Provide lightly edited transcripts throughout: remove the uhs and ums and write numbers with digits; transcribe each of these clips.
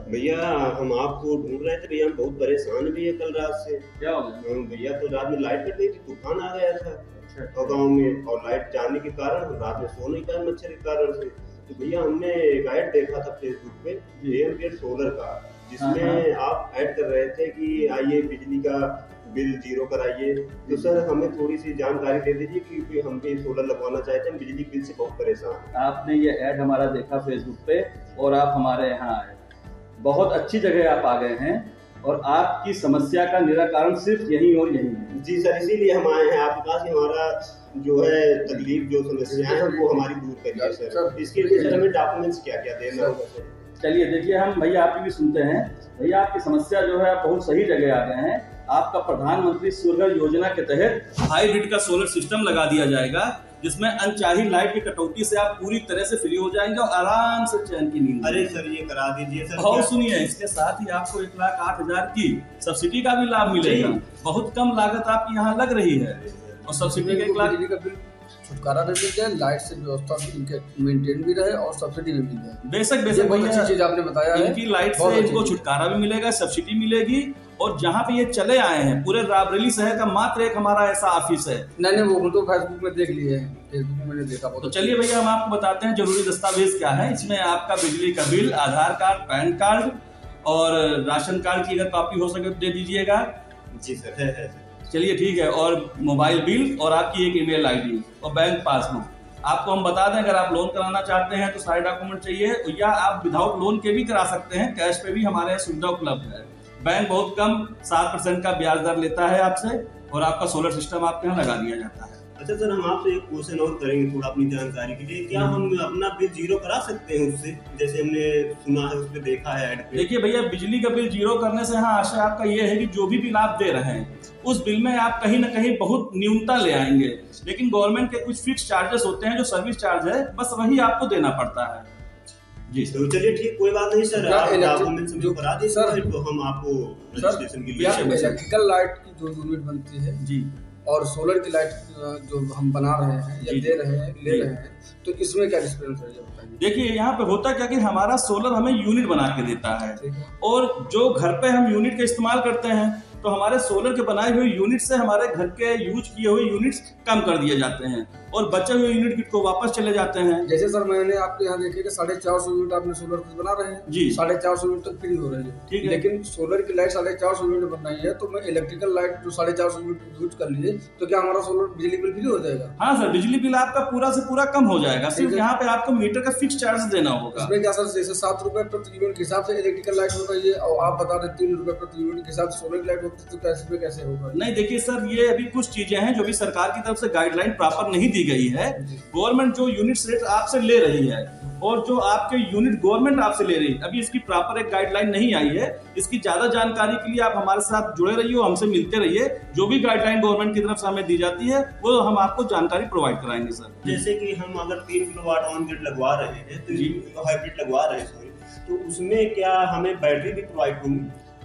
भैया हम आपको ढूंढ रहे थे भैया, हम बहुत परेशान भी है कल रात से। क्या हो गया? भैया कल रात में लाइट कट गई थी, तूफान आ गया था अच्छा। और गाँव में, और लाइट जाने के कारण हम रात में सो नहीं पाए मच्छर के कारण से। तो भैया हमने एक ऐड देखा था फेसबुक पे एयर सोलर का, जिसमें आप ऐड कर रहे थे कि आइए बिजली का बिल जीरो कराइए। तो सर हमें थोड़ी सी जानकारी दे दीजिए, क्योंकि हम भी सोलर लगवाना चाहते हैं, बिजली बिल से बहुत परेशान हैं। आपने ये ऐड हमारा देखा फेसबुक पे और आप हमारे यहाँ आए। बहुत अच्छी जगह आप आ गए हैं और आपकी समस्या का निराकरण सिर्फ यहीं और यहीं है। जी सर, इसीलिए हम आए हैं आपके पास कि हमारा जो है तकलीफ, जो समस्या है वो हमारी दूर करिए सर। इसके लिए सर हमें डॉक्यूमेंट्स क्या क्या देना होगा सर? चलिए देखिए, हम भैया आपकी भी सुनते हैं। भैया आपकी समस्या जो है, आप बहुत सही जगह आ गए हैं। आपका प्रधानमंत्री सूर्य योजना के तहत हाइब्रिड का सोलर सिस्टम लगा दिया जाएगा, जिसमें अनचाही लाइट की कटौती से आप पूरी तरह से फ्री हो जाएंगे और आराम से चैन की नींद। अरे सर ये करा दीजिए सर। और सुनिए, इसके साथ ही आपको 1,08,000 की सब्सिडी का भी लाभ मिलेगा। बहुत कम लागत आपकी यहाँ लग रही है और सब्सिडी का 1 लाख का बिल छुटकारा भी मिल जाए, लाइट से व्यवस्था भी इनके मेंटेन भी रहे और सब्सिडी भी मिल जाए। बेशक बेशक बहुत अच्छी चीज आपने बताया है। इनकी लाइट से इनको छुटकारा भी मिलेगा, सब्सिडी मिलेगी। और जहाँ पे ये चले आए हैं, पूरे रायबरेली शहर का मात्र एक हमारा ऐसा ऑफिस है। नहीं वो तो फेसबुक में देख लिए हैं, फेसबुक में मैंने देखा। तो चलिए भैया, हम आपको बताते हैं जरूरी दस्तावेज क्या है। इसमें आपका बिजली का बिल, आधार कार्ड, पैन कार्ड और राशन कार्ड की अगर कॉपी हो सके तो दे दीजिएगा। जी सर है। चलिए ठीक है। और मोबाइल बिल और आपकी एक ईमेल आईडी और बैंक पासबुक। आपको हम बता दें, अगर आप लोन कराना चाहते हैं तो सारे डॉक्यूमेंट चाहिए, या आप विदाउट लोन के भी करा सकते हैं। कैश पे भी हमारे यहाँ सुविधा उपलब्ध है। बैंक बहुत कम 7% का ब्याज दर लेता है आपसे और आपका सोलर सिस्टम आपके यहाँ लगा दिया जाता है। अच्छा सर, हम आपसे एक क्वेश्चन और करेंगे थोड़ा अपनी जानकारी के लिए। क्या हम अपना बिल जीरो करा सकते हैं उससे, जैसे हमने सुना है, उस पर देखा है ऐड पे? देखिए भैया, बिजली का बिल जीरो करने से हाँ आशा आपका ये है कि जो भी बिल आप दे रहे हैं उस बिल में आप कहीं ना कहीं बहुत न्यूनता ले आएंगे। लेकिन गवर्नमेंट के कुछ फिक्स चार्जेस होते हैं जो सर्विस चार्ज है, बस वही आपको देना पड़ता है। जी तो चलिए ठीक, कोई बात नहीं सर, आप डॉक्यूमेंट्स जो करा दीजिए सर, तो हम आपको रजिस्ट्रेशन के लिए। इलेक्ट्रिकल लाइट की जो यूनिट बनती है जी और सोलर की लाइट जो हम बना रहे हैं या दे रहे हैं, ले रहे हैं, तो इसमें क्या डिफरेंस है ये बताइए। देखिए, यहाँ पे होता क्या कि हमारा सोलर हमें यूनिट बना के देता है, और जो घर पे हम यूनिट का इस्तेमाल करते हैं तो हमारे सोलर के बनाए हुए यूनिट से हमारे घर के यूज किए हुए यूनिट्स कम कर दिए जाते हैं और बचे हुए यूनिट को वापस चले जाते हैं। जैसे सर मैंने आपके यहाँ देखे कि 450 यूनिट आपने सोलर की बना रहे हैं जी, 450 यूनिट तक फ्री हो रही है। ठीक है। लेकिन सोलर की लाइट 450 यूनिट बन रही है, तो मैं इलेक्ट्रिकल लाइट जो 450 यूनिट यूज कर लिए, तो क्या हमारा सोलर बिजली बिल फ्री हो जाएगा? हाँ सर, बिजली बिल आपका पूरा से पूरा कम हो जाएगा। सिर्फ यहाँ पे आपको मीटर का फिक्स चार्ज देना होगा। इसमें क्या सर, जैसे 7 रुपए प्रति यूनिट के हिसाब से इलेक्ट्रिकल लाइट हो रही है और आप बता रहे 3 रुपए प्रति यूनिट के हिसाब से सोलर की लाइट होती है, तो कैसे होगा? नहीं देखिए सर, ये अभी कुछ चीजें हैं जो भी सरकार की तरफ से गाइडलाइन प्रॉपर नहीं दी गई है। गवर्नमेंट जो यूनिट रेट आपसे ले रही है और जो आपके यूनिट गवर्नमेंट आपसे ले रही है, अभी इसकी प्रॉपर एक गाइडलाइन नहीं आई है। इसकी ज्यादा जानकारी के लिए आप हमारे साथ जुड़े रहिए और हमसे मिलते रहिए। जो भी गाइडलाइन गवर्नमेंट की तरफ से हमें दी जाती है वो हम आपको जानकारी प्रोवाइड कराएंगे सर। जैसे कि हम अगर 3 किलोवाट ऑन ग्रिड लगवा रहे हैं, तो हाइब्रिड लगवा रहे हैं, तो उसमें क्या हमें बैटरी भी प्रोवाइड होगी?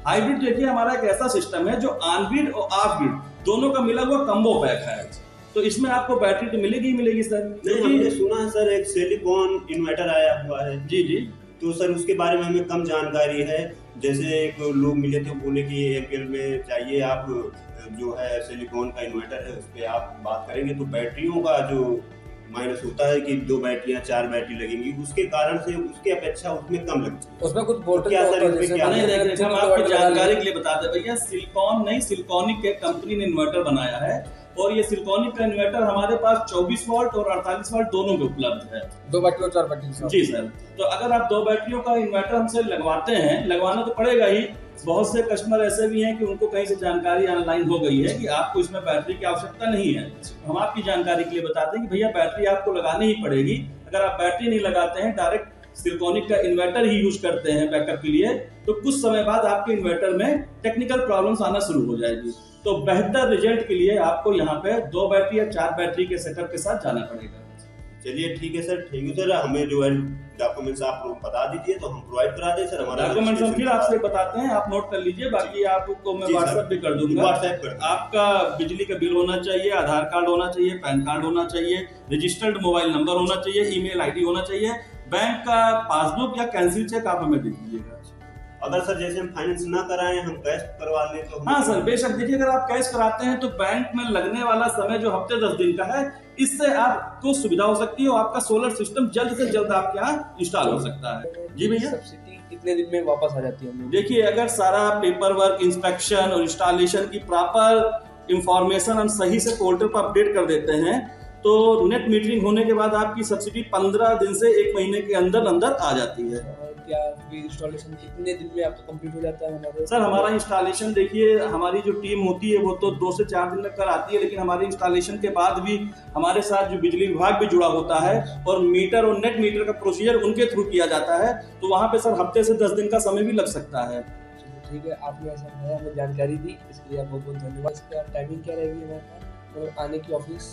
हाइब्रिड देखिए, हमारा एक ऐसा सिस्टम है जो ऑन ग्रिड और ऑफ ग्रिड दोनों का मिला हुआ कम्बो पैक है, तो इसमें आपको बैटरी तो मिलेगी ही मिलेगी सर। नहीं, हमने सुना है सर एक सिलिकॉन इन्वर्टर आया हुआ है। जी जी, तो सर उसके बारे में हमें कम जानकारी है। जैसे एक लोग मिले थे, बोले कि एयरटेल में चाहिए, आप जो है सिलिकॉन का इन्वर्टर है उस पर आप बात करेंगे तो बैटरियों का जो माइनस होता है कि 2 बैटरियां 4 बैटरी लगेंगी, उसके कारण से उसके अपेक्षा उसमें कम लगती है। उसमें कुछ वोल्टेज क्या सर इसमें क्या नहीं, हम आपकी जानकारी के लिए बता दें भैया, सिलिकॉन नहीं, सिलिकॉनिक एक कंपनी ने इन्वर्टर बनाया है और ये सिलिकॉनिक का इन्वर्टर हमारे पास 24 वोल्ट और 48 वोल्ट दोनों के उपलब्ध है। 2 बैटरी और 4 बैटरी। जी सर, तो अगर आप 2 बैटरियों का इन्वर्टर हमसे लगवाते हैं, लगवाना तो पड़ेगा ही। बहुत से कस्टमर ऐसे भी हैं कि उनको कहीं से जानकारी ऑनलाइन हो गई है कि आपको इसमें बैटरी की आवश्यकता नहीं है। हम आपकी जानकारी के लिए बताते हैं कि भैया बैटरी आपको लगानी ही पड़ेगी। अगर आप बैटरी नहीं लगाते हैं, डायरेक्ट सिलिकॉनिक का इन्वर्टर ही यूज करते हैं बैकअप के लिए, तो कुछ समय बाद आपके इन्वर्टर में टेक्निकल प्रॉब्लम्स आना शुरू हो जाएगी। तो बेहतर रिजल्ट के लिए आपको यहाँ पे 2 बैटरी या 4 बैटरी के सेटअप के साथ जाना पड़ेगा। चलिए ठीक है सर, थैंक यू सर। हमें जो है डॉक्यूमेंट्स आप बता दीजिए तो हम प्रोवाइड करा दें सर। हमारा डॉक्यूमेंट्स हम फिर आपसे बताते हैं, आप नोट कर लीजिए। बाकी आपको मैं व्हाट्सएप भी कर दूंगा। व्हाट्सएप कर। आपका बिजली का बिल होना चाहिए, आधार कार्ड होना चाहिए, पैन कार्ड होना चाहिए, रजिस्टर्ड मोबाइल नंबर होना चाहिए, ईमेल आईडी होना चाहिए, बैंक का पासबुक या कैंसिल चेक आप हमें दे दीजिएगा। अगर सर जैसे हम फाइनेंस ना कराएं, हम कैश करवा लें तो हाँ सर, बेशक। देखिए, अगर आप कैश कराते हैं तो बैंक में लगने वाला समय जो हफ्ते 10 दिन का है, इससे आपको सुविधा हो सकती है और आपका सोलर सिस्टम जल्द से जल्द आपके यहाँ इंस्टॉल हो सकता है। जी भैया। सब्सिडी कितने दिन में वापस आ जाती है? देखिए, अगर सारा पेपर वर्क, इंस्पेक्शन और इंस्टॉलेशन की प्रॉपर इंफॉर्मेशन हम सही से पोर्टल पर अपडेट कर देते हैं तो नेट मीटरिंग होने के बाद आपकी सब्सिडी 15 दिन से 1 महीने के अंदर अंदर आ जाती है। क्या इंस्टॉलेशन कितने दिन में आपका कंप्लीट हो जाता है हमारे? सर, हमारा इंस्टॉलेशन देखिए, हमारी जो टीम होती है वो तो 2 से 4 दिन में कर आती है, लेकिन हमारे इंस्टॉलेशन के बाद भी हमारे साथ जो बिजली विभाग भी जुड़ा होता है और मीटर और नेट मीटर का प्रोसीजर उनके थ्रू किया जाता है, तो वहाँ पे सर हफ्ते से 10 दिन का समय भी लग सकता है। ठीक है, आपने ऐसा हमें जानकारी दी, इसके लिए आप बहुत बहुत धन्यवाद। इसका टाइमिंग क्या रहेगी हमारे पास और आने की ऑफिस?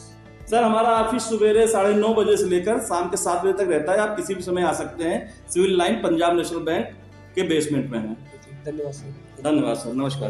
सर, हमारा ऑफिस सुबह 9:30 बजे से लेकर शाम के 7 बजे तक रहता है। आप किसी भी समय आ सकते हैं। Civil line Punjab national bank के बेसमेंट में है। धन्यवाद सर। धन्यवाद सर, नमस्कार।